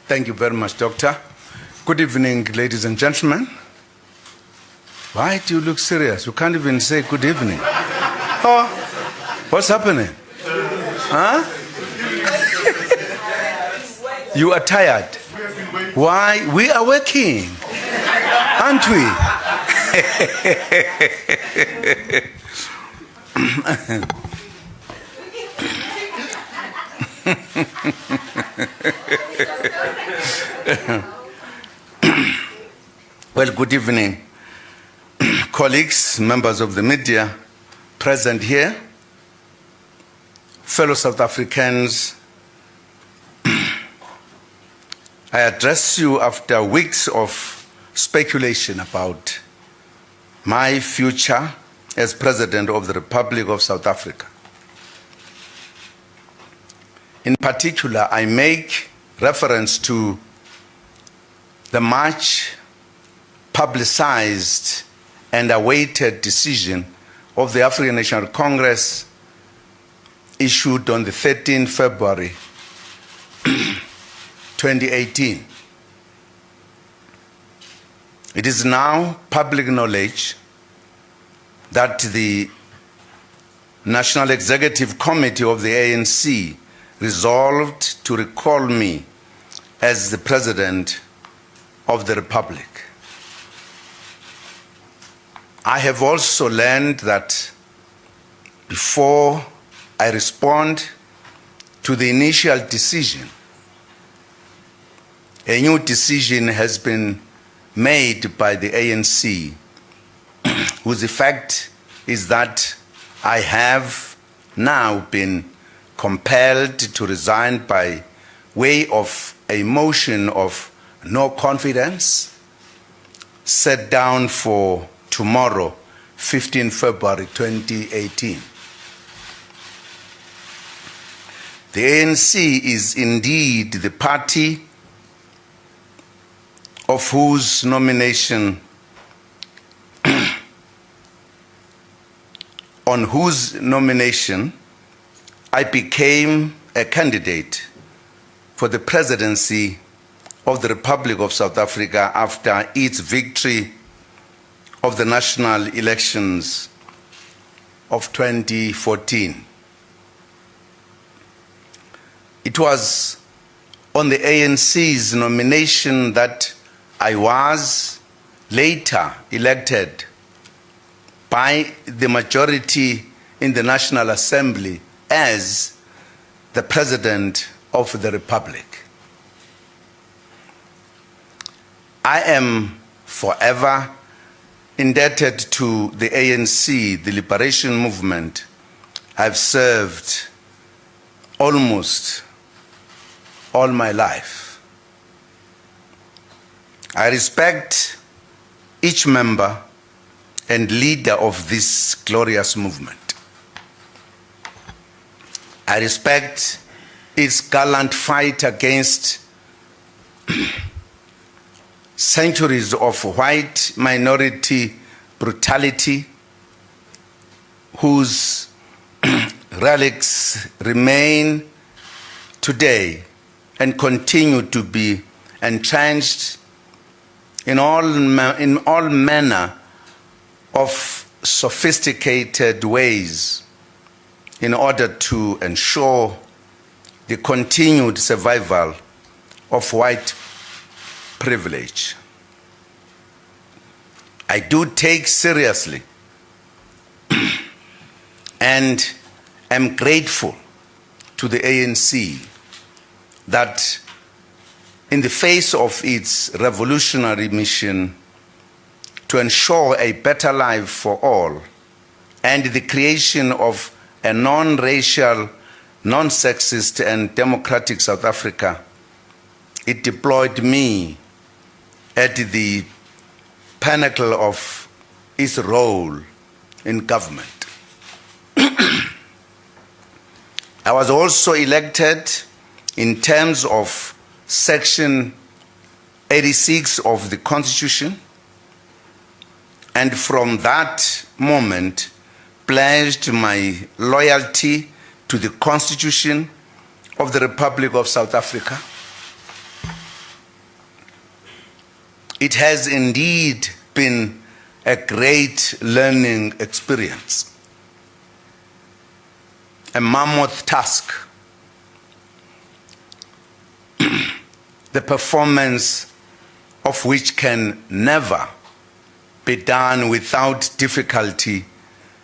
Thank you very much, Doctor. Good evening, ladies and gentlemen. Why do you look serious? You can't even say good evening. Oh, what's happening? Huh? You are tired. Why? We are working, aren't we? Well, good evening, colleagues, members of the media present here, fellow South Africans. I address you after weeks of speculation about my future as President of the Republic of South Africa. In particular, I make reference to the much publicized and awaited decision of the African National Congress issued on the 13th February 2018. It is now public knowledge that the National Executive Committee of the ANC resolved to recall me as the President of the Republic. I have also learned that before I respond to the initial decision, a new decision has been made by the ANC, whose effect is that I have now been compelled to resign by way of a motion of no confidence set down for tomorrow, 15 February 2018. The ANC is indeed the party of whose nomination, on whose nomination I became a candidate for the presidency of the Republic of South Africa after its victory of the national elections of 2014. It was on the ANC's nomination that I was later elected by the majority in the National Assembly as the President of the Republic. I am forever indebted to the ANC, the liberation movement. I've served almost all my life. I respect each member and leader of this glorious movement. I respect its gallant fight against centuries of white minority brutality, whose relics remain today and continue to be entrenched in all manner of sophisticated ways in order to ensure the continued survival of white privilege. I do take seriously and am grateful to the ANC that in the face of its revolutionary mission to ensure a better life for all and the creation of a non-racial, non-sexist and democratic South Africa, it deployed me at the pinnacle of its role in government. I was also elected in terms of Section 86 of the Constitution, and from that moment pledged my loyalty to the Constitution of the Republic of South Africa It has indeed been a great learning experience, a mammoth task. The performance of which can never be done without difficulty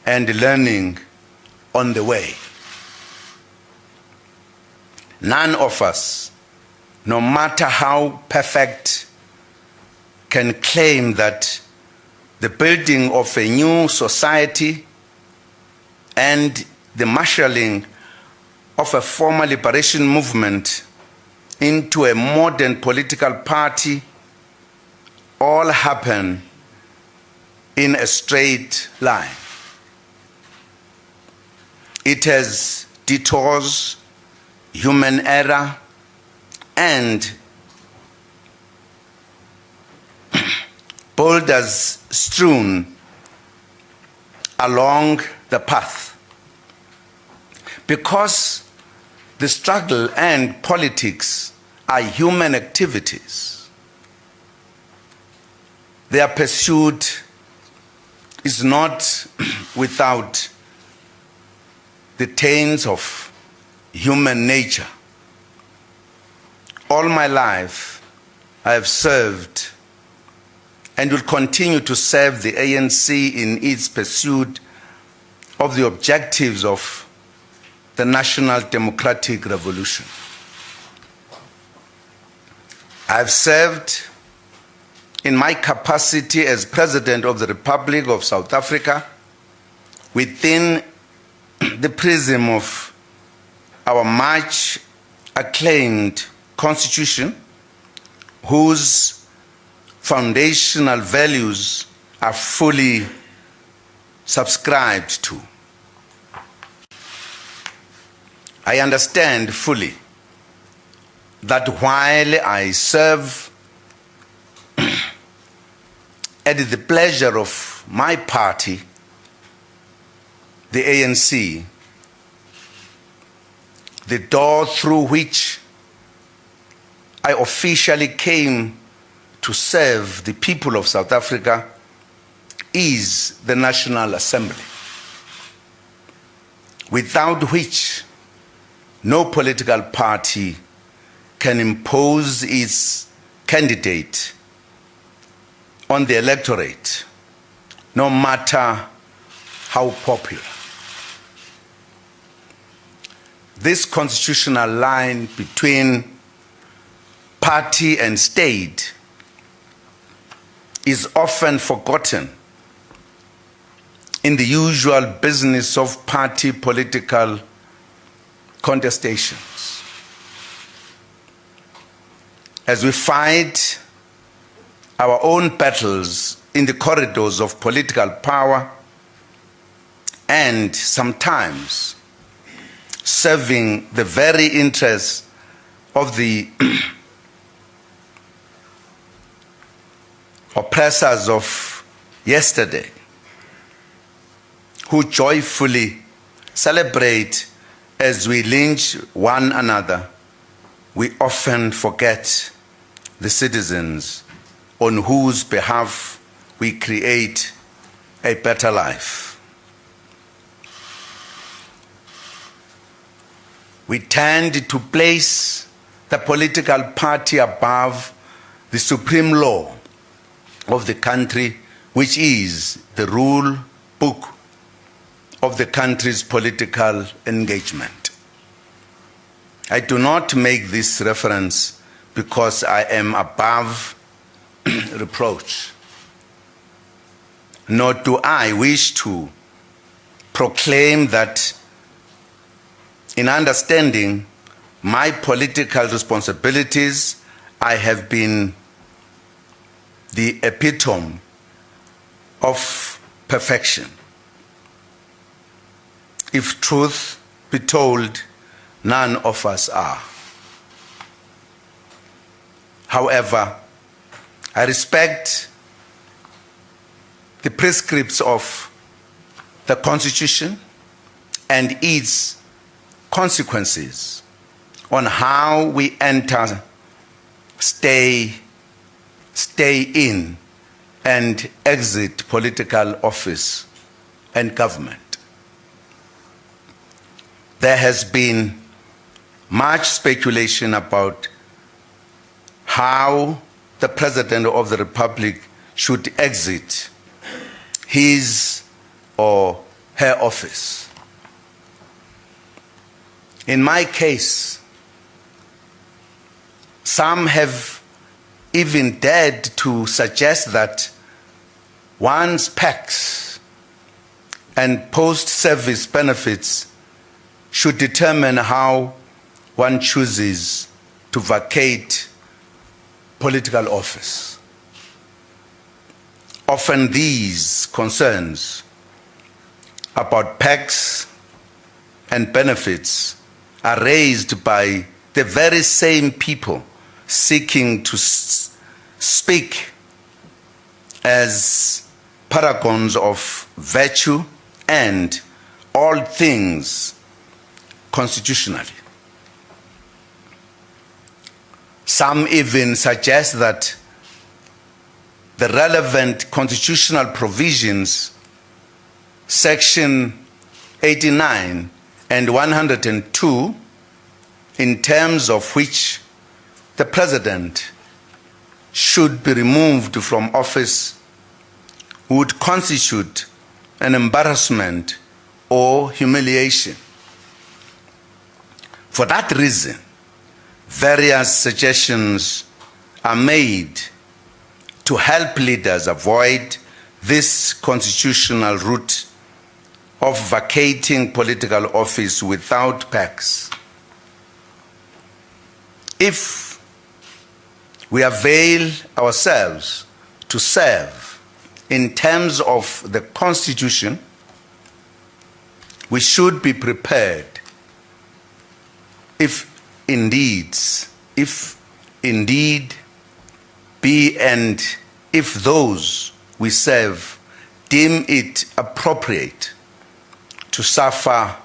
and learning on the way. None of us, no matter how perfect, can claim that the building of a new society and the marshalling of a former liberation movement into a modern political party all happen in a straight line. It has detours, human error, and boulders strewn along the path. Because the struggle and politics are human activities, their pursuit is not without the taints of human nature. All my life, I have served and will continue to serve the ANC in its pursuit of the objectives of the National Democratic Revolution. I have served in my capacity as President of the Republic of South Africa within the prism of our much acclaimed Constitution, whose foundational values are fully subscribed to. I understand fully that while I serve at the pleasure of my party, the ANC, the door through which I officially came to serve the people of South Africa is the National Assembly, without which no political party can impose its candidate on the electorate, no matter how popular. This constitutional line between party and state is often forgotten in the usual business of party political contestations. As we fight our own battles in the corridors of political power and sometimes serving the very interests of the oppressors of yesterday, who joyfully celebrate as we lynch one another, we often forget the citizens on whose behalf we create a better life. We tend to place the political party above the supreme law of the country, which is the rule book of the country's political engagement. I do not make this reference because I am above reproach, nor do I wish to proclaim that in understanding my political responsibilities, I have been the epitome of perfection. If truth be told, none of us are. However, I respect the prescripts of the Constitution and its consequences on how we enter, stay, stay in and exit political office and government. There has been much speculation about how the President of the Republic should exit his or her office. In my case, some have even dared to suggest that one's PACs and post-service benefits should determine how one chooses to vacate political office. Often these concerns about PACs and benefits are raised by the very same people seeking to speak as paragons of virtue and all things constitutionally. Some even suggest that the relevant constitutional provisions, Section 89 and 102, in terms of which the President should be removed from office, would constitute an embarrassment or humiliation. For that reason, various suggestions are made to help leaders avoid this constitutional route of vacating political office without PACs. If we avail ourselves to serve in terms of the Constitution, we should be prepared if indeed be and if those we serve deem it appropriate to suffer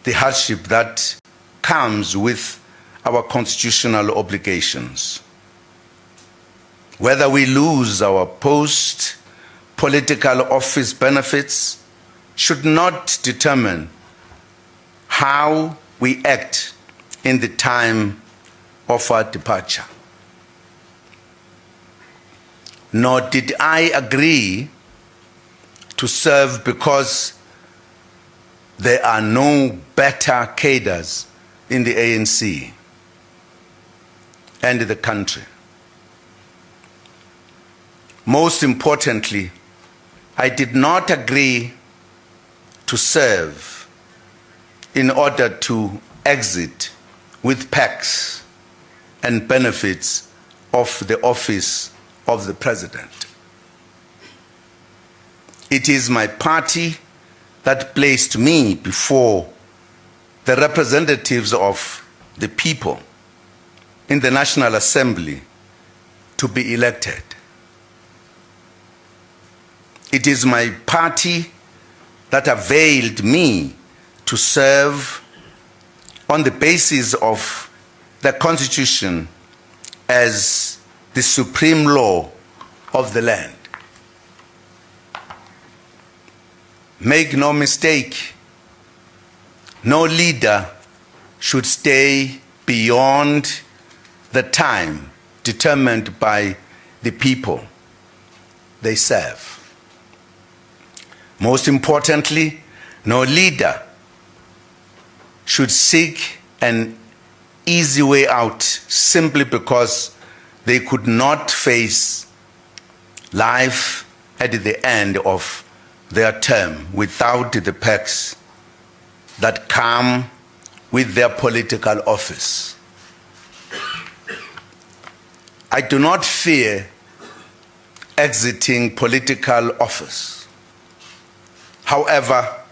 the hardship that comes with our constitutional obligations. Whether we lose our post-political office benefits should not determine how we act in the time of our departure. Nor did I agree to serve because there are no better cadres in the ANC and the country. Most importantly, I did not agree to serve in order to exit with PACs and benefits of the office of the President. It is my party that placed me before the representatives of the people in the National Assembly to be elected. It is my party that availed me to serve on the basis of the Constitution as the supreme law of the land. Make no mistake, no leader should stay beyond the time determined by the people they serve. Most importantly, no leader should seek an easy way out simply because they could not face life at the end of their term without the perks that come with their political office. I do not fear exiting political office. However,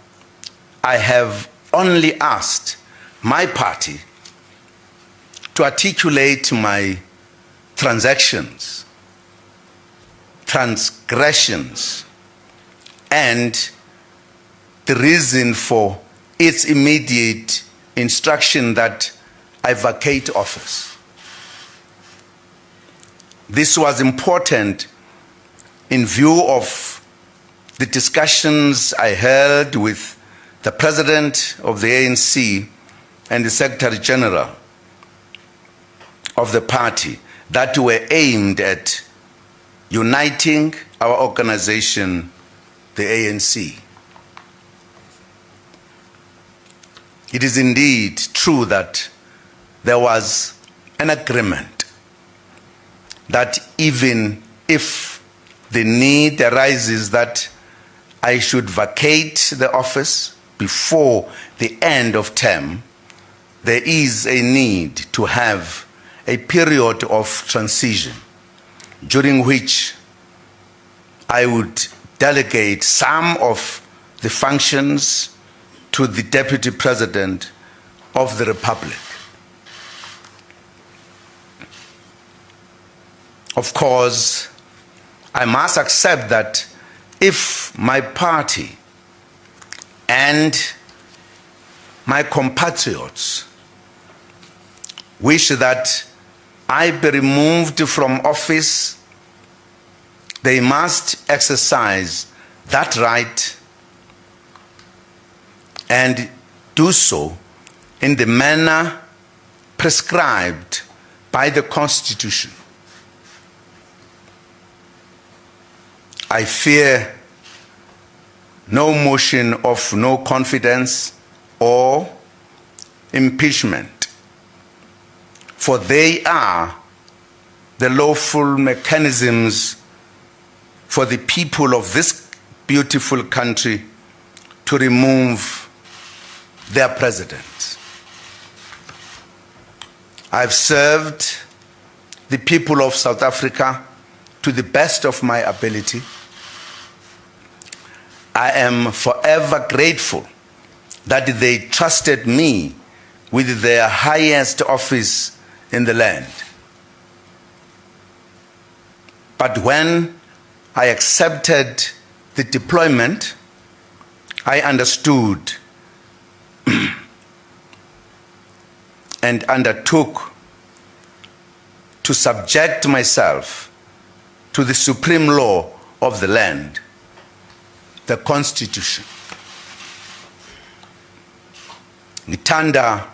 I have only asked my party to articulate my transgressions, and the reason for its immediate instruction that I vacate office. This was important in view of the discussions I held with the President of the ANC and the Secretary General of the party that were aimed at uniting our organization, the ANC. It is indeed true that there was an agreement that even if the need arises that I should vacate the office before the end of term, there is a need to have a period of transition during which I would delegate some of the functions to the Deputy President of the Republic. Of course, I must accept that if my party and my compatriots wish that I be removed from office, they must exercise that right and do so in the manner prescribed by the Constitution. I fear no motion of no confidence or impeachment, for they are the lawful mechanisms for the people of this beautiful country to remove their president. I've served the people of South Africa to the best of my ability. I am forever grateful that they trusted me with their highest office in the land. But when I accepted the deployment, I understood and undertook to subject myself to the supreme law of the land, the Constitution. Ngithanda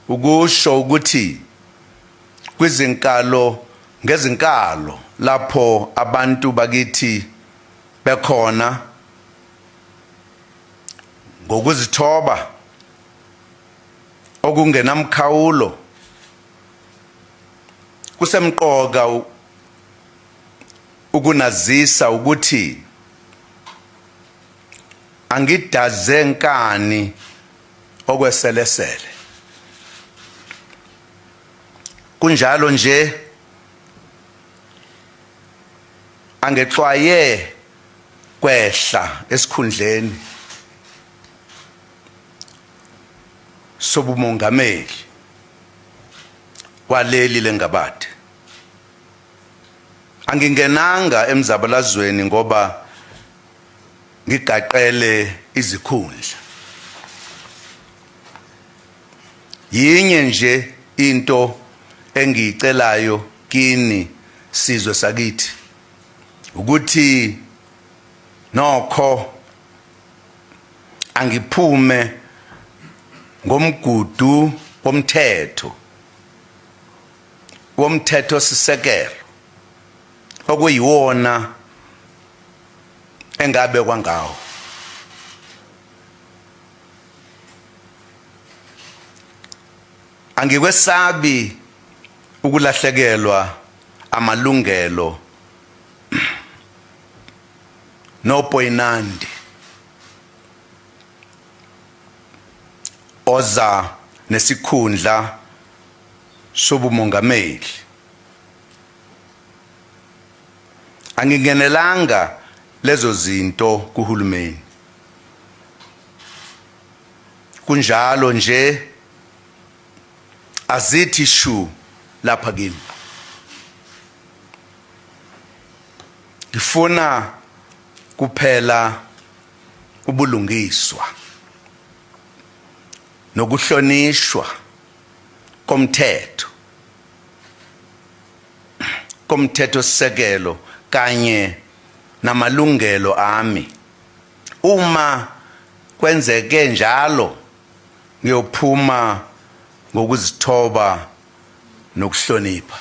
ukusho ukuthi kwizinkalo ngezinkalo lapho abantu bakithi bekhona ngokuzithoba okungenamkhawulo kusemqoka ukunazisa ukuthi angidaze nkani okweselesele. Kunjalo nje angexwaye kwehla esikhundleni sobumongameli waleli lengabade. Angingenanga emzabalazweni ngoba ngigaqele izikhundla. Yinye nje into engicelayo kini sizwe sakithi ukuthi nokho angiphume ngomgudu womthetho sisekelo okuyiwona engabe kwangawo. Angikwesabi ukulahlekelwa amalungelo nopoyinandi oza nesikhundla sobumongameli. Angingenelanga lezo zinto kuhulumeni. Kunjalo nje azithi shu lapha kimi. Ngifuna kuphela ubulungiswa nokuhlonishwa komthetho komthethosisekelo kanye namalungelo ami. Uma kwenzeke njalo ngiyophuma ngokuzithoba nokuhlonipha.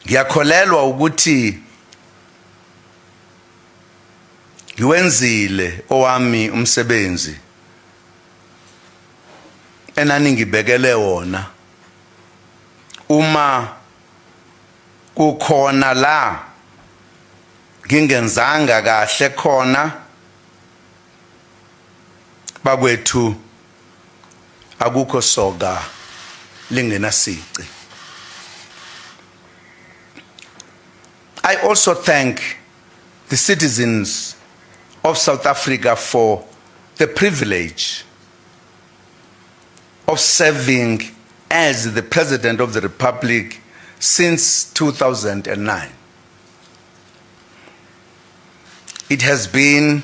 Ngiyakholelwa ukuthi ngiwenzile owami umsebenzi enaningibekele wona. Uma kukhona la ngingenzanga kahle khona, bakwethu akukho soga lingenasici. I also thank the citizens of South Africa for the privilege of serving as the President of the Republic since 2009. It has been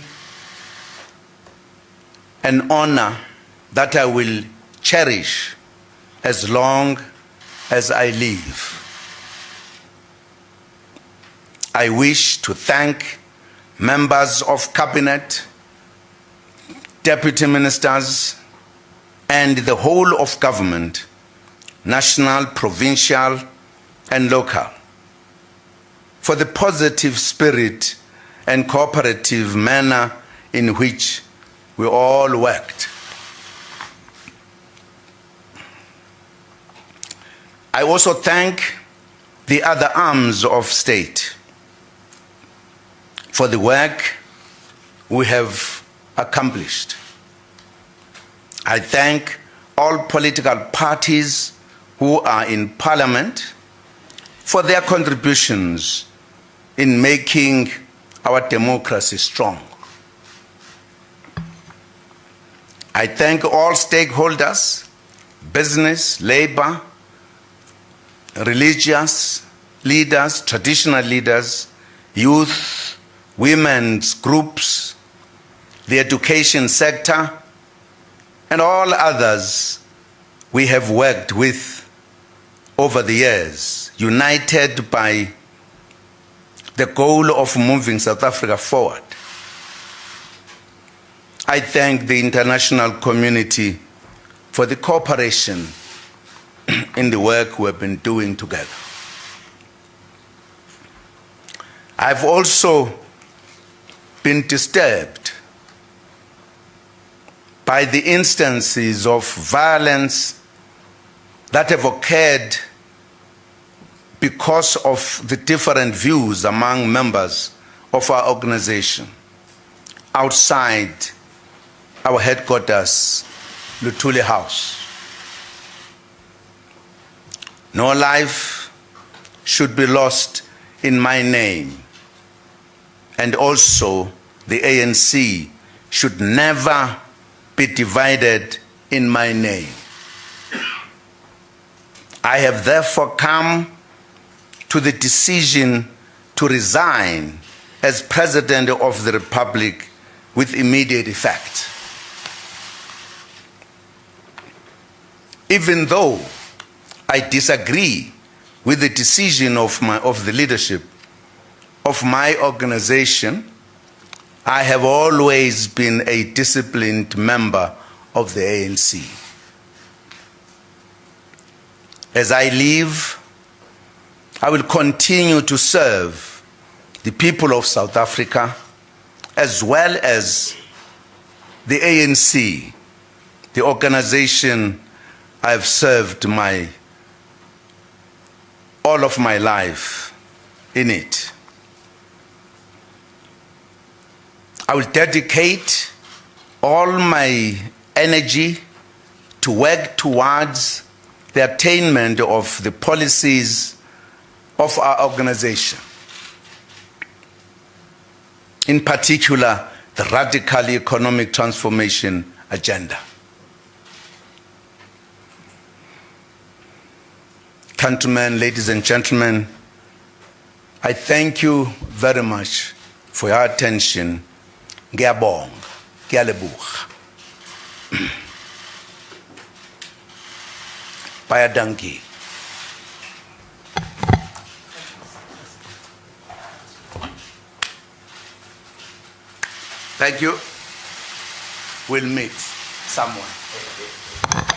an honor that I will cherish as long as I live. I wish to thank members of cabinet, deputy ministers, and the whole of government, national, provincial, and local, for the positive spirit and cooperative manner in which we all worked. I also thank the other arms of state for the work we have accomplished. I thank all political parties who are in Parliament for their contributions in making our democracy strong. I thank all stakeholders, business, labor, religious leaders, traditional leaders, youth, women's groups, the education sector, and all others we have worked with over the years, united by the goal of moving South Africa forward. I thank the international community for the cooperation in the work we have been doing together. I've also been disturbed by the instances of violence that have occurred because of the different views among members of our organization outside our headquarters, Luthuli House. No life should be lost in my name, and also the ANC should never be divided in my name. I have therefore come to the decision to resign as President of the Republic with immediate effect. Even though I disagree with the decision of the leadership of my organization, I have always been a disciplined member of the ANC. As I live, I will continue to serve the people of South Africa as well as the ANC, the organization I have served all of my life in it. I will dedicate all my energy to work towards the attainment of the policies of our organization. In particular, the radical economic transformation agenda. Countrymen, ladies and gentlemen, I thank you very much for your attention. Ngiyabonga, ngiyalebuga. by a donkey. Thank you. We'll meet someone.